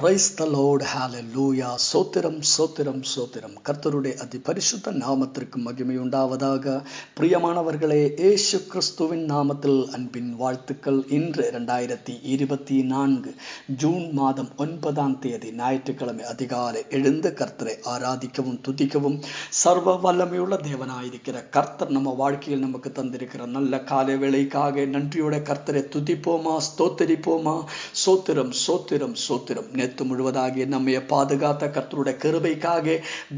Praise the Lord, hallelujah. சோத்திரம் சோத்திரம் சோத்திரம். கர்த்தருடைய அதி பரிசுத்த நாமத்திற்கு மகிமை உண்டாவதாக. பிரியமானவர்களே, இயேசு கிறிஸ்துவின் நாமத்தில் அன்பின் வாழ்த்துக்கள். இன்று 2024 ஜூன் மாதம் 9ஆம் தேதி ஞாயிற்றுக்கிழமை அதிகாலை எழுந்து கர்த்தரை ஆராதிக்கவும் துதிக்கவும் சர்வ வல்லமையுள்ள தேவனாயிருக்கிற கர்த்தர் நம்ம வாழ்க்கையில் நமக்கு தந்திருக்கிற நல்ல காலை வேளைக்காக நன்றியோட கர்த்தரை துதிப்போமா, ஸ்தோத்தரிப்போமா. சோத்திரம் சோத்திரம் சோத்திரம். நேற்று முழுவதாக நம்மை பாதுகாத்த கர்த்தருடைய கிருபைக்காக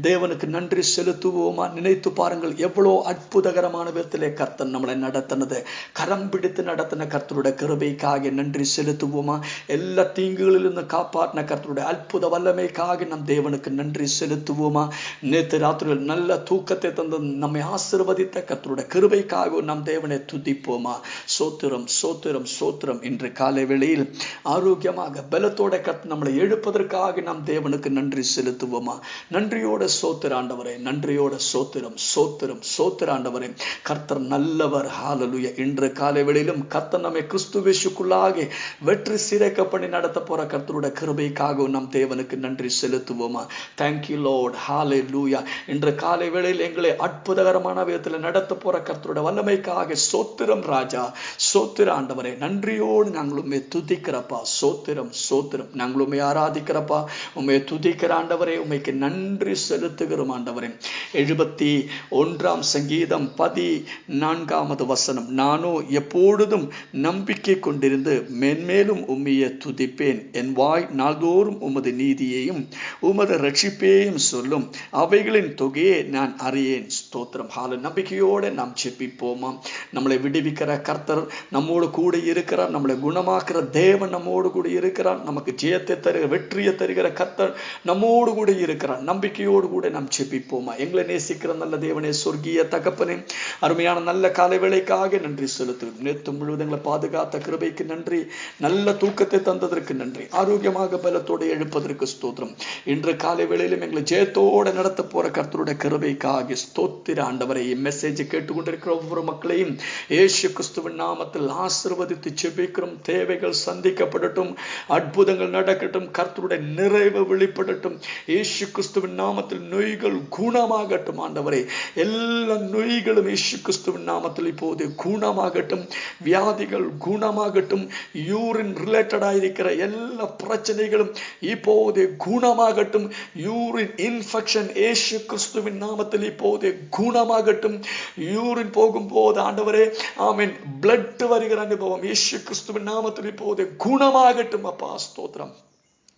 தேவனுக்கு நன்றி செலுத்துவோமா. நினைத்து பாருங்கள், எவ்வளோ அற்புதகரமான விதத்திலே கர்த்தர் நம்மளை நடத்தினது. கரம் பிடித்து நடத்தின கர்த்தருடைய கிருபைக்காக நன்றி செலுத்துவோமா. எல்லா தீங்குகளிலிருந்து காப்பாற்றின கர்த்தருடைய அற்புத வல்லமைக்காக நம் தேவனுக்கு நன்றி செலுத்துவோமா. நேற்று ராத்திரியில் நல்ல தூக்கத்தை தந்து நம்மை ஆசீர்வதித்த கர்த்தருடைய கிருபைக்காக நம் தேவனை துதிப்போமா. சோத்திரம் சோத்திரம் சோத்திரம். இன்று காலை வேளையில் ஆரோக்கியமாக பலத்தோட கர்த்தர் நம்மளை எழுப்பதற்காக நாம் தேவனுக்கு நன்றி செலுத்துவோமா. நன்றியோட சோத்திர ஆண்டவரே, நன்றியோட சோத்திரம் சோத்திரம் சோத்திர ஆண்டவரே. கர்த்தர் நல்லவர். ஹல்லேலூயா. இன்று காலை வேளையிலும் கர்த்தர் நம்மை கிறிஸ்துவுக்குள்ளாக வெற்றி சிறைக்க பண்ணி நடத்த போற கர்த்தருடைய கிருபைக்காக நம் தேவனுக்கு நன்றி செலுத்துவோமா. Thank you Lord. ஹல்லேலூயா. இன்று காலை வேளையில் எங்களை அற்புதகரமான விதத்தில் நடத்த போற கர்த்தருடைய வல்லமைக்காக சோத்திரம் ராஜா, சோத்திர ஆண்டவரே. நன்றியோடு நாங்களுமே துதிக்கிறப்பா. சோத்திரம் சோத்திரம். நாங்களுமே ஆராதிக்கிறப்பா. உண்மை துதிக்கிற ஆண்டவரே, உண்மைக்கு நன்றி செலுத்துகிறோம் ஆண்டவரே. 71ஆம் சங்கீதம் 14வது வசனம். நானோ எப்பொழுதும் நம்பிக்கை கொண்டிருந்து மென்மேலும் உம்மையை துதிப்பேன். என் வாய் நாள்தோறும் உமது நீதியையும் உமது ரட்சிப்பையும் சொல்லும். அவைகளின் தொகையை நான் அறியேன். ஸ்தோத்திரம். நம்பிக்கையோடு நாம் செபிப்போமா. நம்மளை விடுவிக்கிற கர்த்தர் நம்மோடு கூட இருக்கிறார். நம்மளை குணமாக்குற தேவன் நம்மோடு கூட இருக்கிறார். நமக்கு ஜெயத்தை தருகிற வெற்றியை தருகிற கர்த்தர் நம்மோடு கூட இருக்கிறார். நம்பிக்கையோடு கூட நாம் செபிப்போமா. எங்களை நேசிக்கிற நல்ல தேவனே, சொர்க்கிய தகப்பனே, அருமையான நல்ல காலை வேளைக்காக நன்றி செலுத்துகிறோம். நேற்று முழுவதும் எங்களை பாதுகாத்த கிருபைக்கு நன்றி. நல்ல தூக்கத்தை தந்ததற்கு நன்றி. ஆரோக்கியமாக பலத்தோடு எழுப்பதற்கு ஸ்தோத்திரம். இன்று காலை வேளையிலும் எங்களை ஜெயத்தோடு நடத்த போற கர்த்தருடைய கிருபைக்காக ஸ்தோத்திர ஆண்டவரை. மெசேஜ் கேட்டுக்கொண்டிருக்கிற ஒவ்வொரு மக்களையும் இயேசு கிறிஸ்துவின் நாமத்தில் ஆசீர்வதித்து செபிக்கிறோம். தேவைகள் சந்திக்கப்படட்டும், அற்புதங்கள் நடக்கட்டும், கர்த்தருடைய நிறைவு வெளிப்படட்டும். இயேசு கிறிஸ்துவின் நாமத்தில் நோய்கள் குணமாகட்டும் ஆண்டவரே. எல்லா நோய்களும் இயேசு கிறிஸ்துவின் நாமத்தில் இப்போது குணமாகட்டும். வியாதிகள் குணமாகட்டும். யூரின் ரிலேட்டடா இருக்கிற எல்லா பிரச்சனைகளும் இப்போது குணமாகட்டும். யூரின் இன்ஃபெக்ஷன் இயேசு கிறிஸ்துவின் நாமத்தில் இப்போது குணமாகட்டும். யூரின் போகும்போது ஆண்டவரே, ஆமென், பிளட் வருகிற அனுபவம் இயேசு கிறிஸ்துவின் நாமத்தில் இப்போது குணமாகட்டும் அப்பா. ஸ்தோத்திரம்.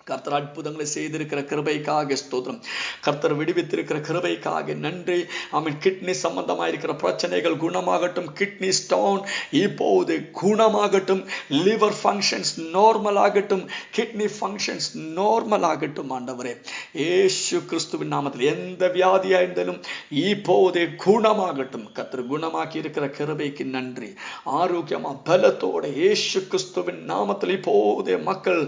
கர்த்தர் அற்புதங்களை செய்திருக்கிற கிருபைக்காக ஸ்தோத்திரம். கர்த்தர் விடுவித்திருக்கிற கிருபைக்காக நன்றி. ஆமென். கிட்னி சம்பந்தமாயிருக்கிற பிரச்சனைகள் குணமாகட்டும். கிட்னி ஸ்டோன் இப்போது குணமாகட்டும். லிவர் ஃபங்க்ஷன்ஸ் நார்மல் ஆகட்டும். கிட்னி ஃபங்க்ஷன்ஸ் நார்மல் ஆகட்டும் ஆண்டவரே. இயேசு கிறிஸ்துவின் நாமத்தில் எந்த வியாதியா இருந்தாலும் இப்போதே குணமாகட்டும். கர்த்தர் குணமாக்கி இருக்கிற கிருபைக்கு நன்றி. ஆரோக்கியமா பலத்தோட இயேசு கிறிஸ்துவின் நாமத்தில் இப்போதே மக்கள்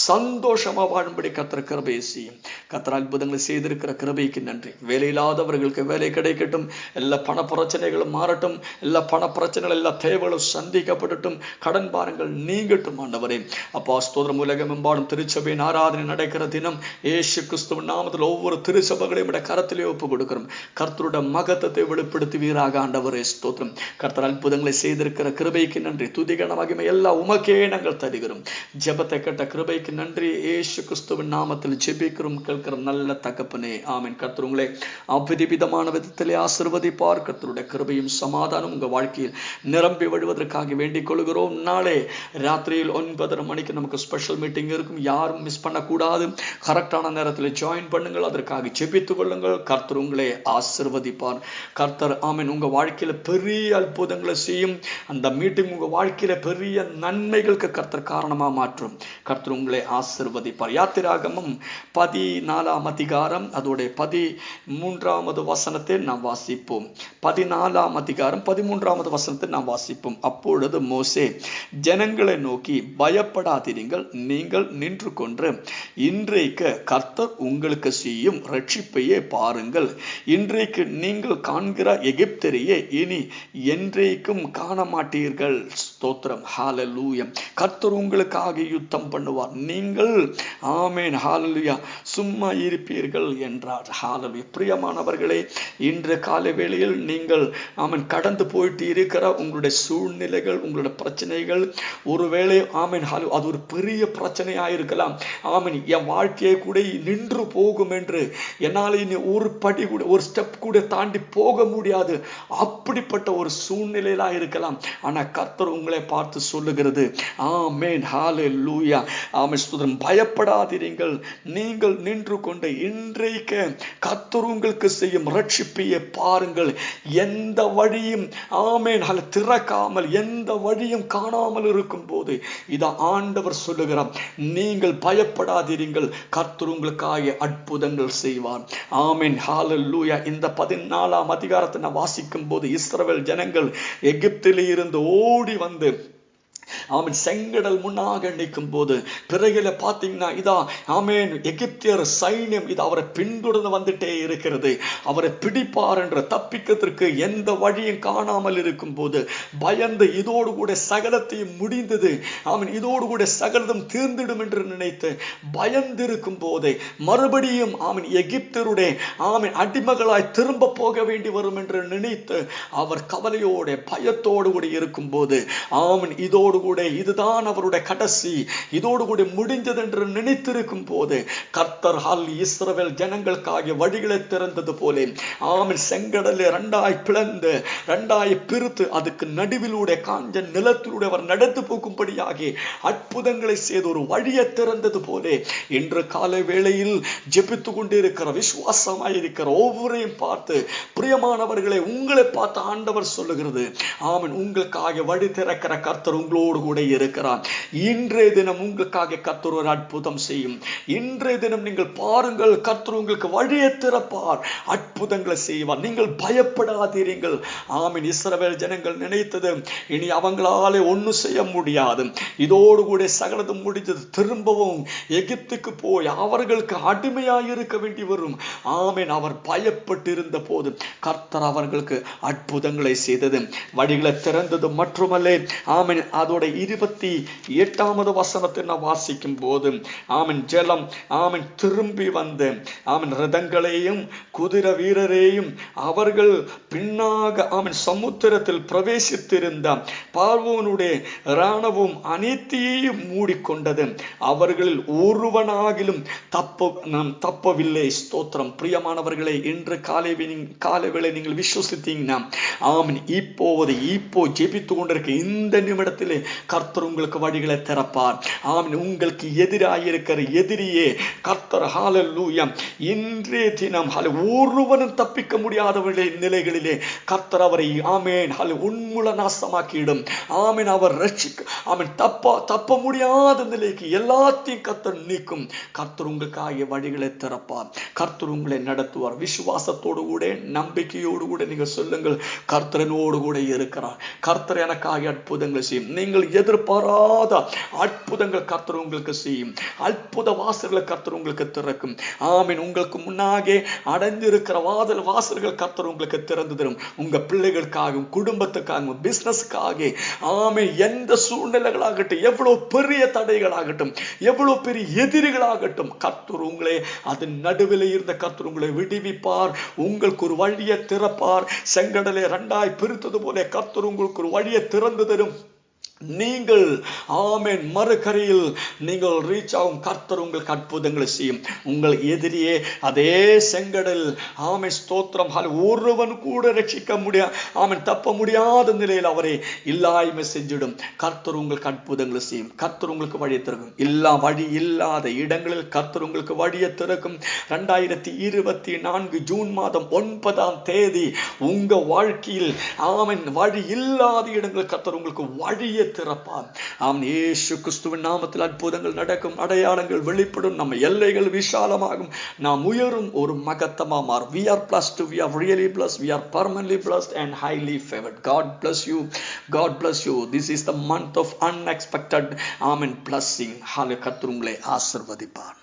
சந்தோஷமா வாழும்படி கர்த்தர் கிருபை செய்யும். கர்த்தர் அற்புதங்களை செய்திருக்கிற கிருபைக்கு நன்றி. வேலையில்லாதவர்களுக்கு வேலை கிடைக்கட்டும். எல்லா பண பிரச்சனைகளும் மாறட்டும். எல்லா பண பிரச்சனைகள், எல்லா தேவைகளும் சந்திக்கப்படட்டும். கடன் பாரங்கள் நீங்கட்டும் ஆண்டவரே. அப்பா ஸ்தோத்திரம். உலகமெம்பாடும் திருச்சபையின் ஆராதனை நடக்கிற தினம் இயேசு கிறிஸ்துவின் நாமத்தில் ஒவ்வொரு திருச்சபைகளையும் கரத்திலே ஒப்பு கொடுக்கிறோம். கர்த்தருடைய மகத்துவத்தை வெளிப்படுத்துவீராக ஆண்டவரே. ஸ்தோத்திரம். கர்த்தர் அற்புதங்களை செய்திருக்கிற கிருபைக்கு நன்றி. துதிகன மகிமை எல்லாம் உமக்கே நாங்கள் தருகிறோம். ஜெபத்தை கேட்ட கிருபைக்கு நன்றி. இயேசு கிறிஸ்துவின் நாமத்தில் ஜெபிக்கிறோம் கேட்கிற நல்ல தகப்பனே, ஆமென். கர்த்தர் உங்களை அபரிமிதமான விதத்திலே ஆசீர்வதிப்பார். கர்த்தருடைய கிருபையும் சமாதானம் உங்க வாழ்க்கையில் நிரம்பி வழிவதற்காக வேண்டிக் கொள்கிறோம். நாளே ராத்திரியில் 9:30 மணிக்கு நமக்கு ஸ்பெஷல் மீட்டிங் இருக்கும். யாரும் மிஸ் பண்ணக்கூடாது. கரெக்டான நேரத்தில் ஜாயின் பண்ணுங்கள். அதற்காக ஜெபித்துக் கொள்ளுங்கள். கர்த்தர் உங்களை ஆசீர்வதிப்பார். கர்த்தர் ஆமென் உங்க வாழ்க்கையில பெரிய அற்புதங்களை செய்யும். அந்த மீட்டிங் உங்க வாழ்க்கையில பெரிய நன்மைகளுக்கு கர்த்தர் காரணமா மாற்றும். கர்த்தர் உங்களை ஆசீர்வதிப்பார். யாத்திராகமம் 14ஆம் அதிகாரம் அதோட 13வது வசனத்தை நாம் வாசிப்போம். 14ஆம் அதிகாரம் 13வது வசனத்தை நாம் வாசிப்போம். அப்பொழுது மோசே ஜனங்களை நோக்கி, பயப்படாதீர்கள், நீங்கள் நின்று கொண்டு இன்றைக்கு கர்த்தர் உங்களுக்கு செய்யும் ரட்சிப்பையே பாருங்கள். இன்றைக்கு நீங்கள் காண்கிற எகிப்தரையே இனி என்றைக்கும் காண மாட்டீர்கள். ஸ்தோத்திரம். ஹல்லேலூயா. கர்த்தர் உங்களுக்காக யுத்தம் பண்ணுவார். நீங்கள் ஆமென் ஹalleluya சும்மா இருப்பீர்கள் என்றார். ஹalleluya பிரியமானவர்களே, இன்று காலை வேளையில் நீங்கள் ஆமென் கடந்து போயிட்டு இருக்கிற உங்களுடைய சூழ்நிலைகள், உங்களுடைய பிரச்சனைகள், ஒருவேளை ஆமென் அது ஒரு பெரிய பிரச்சனையாக இருக்கலாம். ஆமென் என் வாழ்க்கையை கூட நின்று போகும் என்று, என்னால் இனி ஒரு படி கூட ஒரு ஸ்டெப் கூட தாண்டி போக முடியாது, அப்படிப்பட்ட ஒரு சூழ்நிலையில இருக்கலாம். ஆனா கர்த்தர் உங்களை பார்த்து சொல்லுகிறது ஆமென் ஹalleluya ஆமென் ஸ்தோத்திரம், பயப்படாதீர்கள், நீங்கள் நின்று கொண்டு இன்றைக்கு கர்த்தர் உங்களுக்கு செய்யும் ரட்சிப்பையை பாருங்கள். எந்த வழியும் ஆமென் திறக்காமல், எந்த வழியும் காணாமல் இருக்கும் போது இத ஆண்டவர் சொல்லுகிறார், நீங்கள் பயப்படாதீர்கள், கர்த்தர் உங்களுக்காக அற்புதங்கள் செய்வார். ஆமென் ஹalleluya இந்த 14ஆம் அதிகாரத்தை நான் வாசிக்கும் போது இஸ்ரவேல் ஜனங்கள் எகிப்திலே இருந்து ஓடி வந்து ஆமென் செங்கடல் முன்னாக நிற்கும் போது பிறகுல பாத்தீங்கன்னா இதா ஆமென் எகிப்தியர் சைன்யம் இது அவரை பின்தொடர்ந்து வந்துட்டே இருக்கிறது. அவரை பிடிப்பார் என்ற தப்பிக்கிறதுக்கு எந்த வழியும் காணாமல் இருக்கும் போது பயந்து இதோடு கூட சகலத்தையும் முடிந்தது, ஆமென் இதோடு கூட சகலதும் தீர்ந்திடும் என்று நினைத்து பயந்திருக்கும் போதே மறுபடியும் ஆமென் எகிப்தியருடைய ஆமென் அடிமகளாய் திரும்ப போக வேண்டி வரும் என்று நினைத்து அவர் கவலையோட பயத்தோடு கூட இருக்கும் போது ஆமென் இதோடு கூட இதுதான் அவருடைய கடைசி, இதோடு கூட முடிந்தது என்று நினைத்திருக்கும் போது கர்த்தர் இஸ்ரவேல் ஜனங்களுக்காக வழிகளை திறந்தது போல ஆமென் செங்கடலை இரண்டாய் பிளந்து இரண்டாய் பிரித்து அதுக்கு நடுவிலூടെ காஞ்ச நிலத்திலூടെ அவர் நடந்து போகும்படியாக அற்புதங்களை செய்து ஒரு வழியை திறந்தது போல இன்று காலை வேளையில் ஜெபித்து கொண்டிருக்கிற விசுவாசமாயிருக்கிற ஒவ்வொருவரையும் பார்த்து பிரியமானவர்களை உங்களை பார்த்து ஆண்டவர் சொல்லுகிறது ஆமென் உங்களுக்காக வழி திறக்கிற கர்த்தர் உங்களோடு கூட இருக்கிறார். இன்றைய தினம் உங்களுக்காக கர்த்தர் ஒரு அற்புதம் செய்யும். இன்றைய தினம் நீங்கள் பாருங்கள், கர்த்தர் உங்களுக்கு வழியை திறப்பார், அற்புதங்களை செய்வார். நீங்கள் பயப்படாதீர்கள். ஆமென் இஸ்ரவேல் ஜனங்கள் நினைத்தது இனி அவங்களாலே ஒன்றும் செய்ய முடியாது, இதோடு கூட சகலதும் முடிந்தது, திரும்பவும் எகிப்துக்கு போய் அவர்களுக்கு அடிமையாக இருக்க வேண்டி வரும். ஆமென் அவர் பயப்பட்டு இருந்த போது கர்த்தர் அவர்களுக்கு அற்புதங்களை செய்தது, வழிகளை திறந்தது மட்டுமல்ல. ஆமென் அதோட 28வது வசனத்தை நான் வாசிக்கும் போது ஆமென் ஜலம் ஆமென் திரும்பி வந்து ஆமென் ரதங்களையும் குதிரை வீரரையும் அவர்கள் பின்னாக ஆமென் சமுத்திரத்தில் பிரவேசித்திருந்த பார்வோனுடைய இராணுவம் அனைத்தையும் மூடிக்கொண்டது, அவர்களில் ஒருவனாகிலும் தப்பவில்லை. ஸ்தோத்திரம். பிரியமானவர்களை, இன்று காலைவேளை நீங்கள் விசுவசித்தீங்கன்னா ஆமென் இப்போ ஜெபித்து கொண்டிருக்க இந்த நிமிடத்திலே கர்த்தர் உங்களுக்கு வழிகளை திறப்பார். ஆமென் உங்களுக்கு எதிராக இருக்கிற எதிரியே கர்த்தர் ஹalleluya இன்றைய தினம் ஒருவனும் தப்பிக்க முடியாத நிலைகளிலே கர்த்தர் அவரை ஆமென் உன்முல நாசமாக்கிடும். ஆமென் அவர் ரட்சிக்க ஆமென் தப்ப முடியாத நிலைக்கு எல்லாத்தையும் கர்த்தர் நீக்கும். கர்த்தர் உங்களுக்காக வழிகளை திறப்பார். கர்த்தர் உங்களை நடத்துவார். விசுவாசத்தோடு கூட நம்பிக்கையோடு கூட நீங்கள் சொல்லுங்கள், கர்த்தரனோடு கூட இருக்கிறார். கர்த்தர் எனக்காக அற்புதங்களை செய்யும். நீங்கள் எதிர்பாராத அற்புதங்கள் கர்த்தர் உங்களுக்கு செய்யும். அற்புத வாசல்களை கர்த்தர் உங்களுக்கு திறக்கும். ஆமென் உங்களுக்கு முன்னாக அடைந்திருக்கிற வாசல்கள் கர்த்தர் உங்களுக்கு திறந்து தரும். உங்க பிள்ளைகளுக்காகவும் குடும்பத்துக்காகவும் பிசினஸ்க்காக ஆமென் எந்த சூழ்நிலைகளாகட்டும், எவ்வளவு பெரிய தடைகளாகட்டும், எவ்வளவு பெரிய எதிரிகளாகட்டும், கர்த்தர் உங்களை அதன் நடுவில் இருந்த கர்த்தர் உங்களை விடுவிப்பார். உங்களுக்கு ஒரு வழியை திறப்பார். செங்கடலை இரண்டாய் பிரித்தது போல கர்த்தர் உங்களுக்கு ஒரு வழியை திறந்து தரும். நீங்கள் ஆமென் மறுகரையில் நீங்கள் ரீச் ஆகும். கர்த்தர் உங்களுக்கு அற்புதங்களை செய்யும். உங்கள் எதிரியே அதே செங்கடல் ஆமென் ஸ்தோத்திரம் ஒருவன் கூட ரட்சிக்க முடியாது, ஆமென் தப்ப முடியாத நிலையில் அவரை இல்லாய்மை செஞ்சிடும். கர்த்தர் உங்களுக்கு அற்புதங்களை செய்யும். கர்த்தர் உங்களுக்கு வழியை திறக்கும். வழி இல்லாத இடங்களில் கர்த்தர் உங்களுக்கு வழியை திறக்கும். 2024 ஜூன் மாதம் 9ஆம் தேதி உங்க வாழ்க்கையில் ஆமென் வழி இல்லாத இடங்களில் கர்த்தர் உங்களுக்கு வழியை திறப்பார். ஆமென் இயேசு கிறிஸ்துவின் நாமத்தில் அற்புதங்கள் நடக்கும். அடையாளங்கள் வெளிப்படும். நம்ம எல்லைகள் விசாலமாகும். நாம் உயரும் ஒரு மகத்தமா மாறும். We are blessed. We are really blessed. We are permanently blessed and highly favored. God bless you. God bless you. This is the month of unexpected amen blessing. கர்த்தர் உங்களை ஆசீர்வதிப்பார்.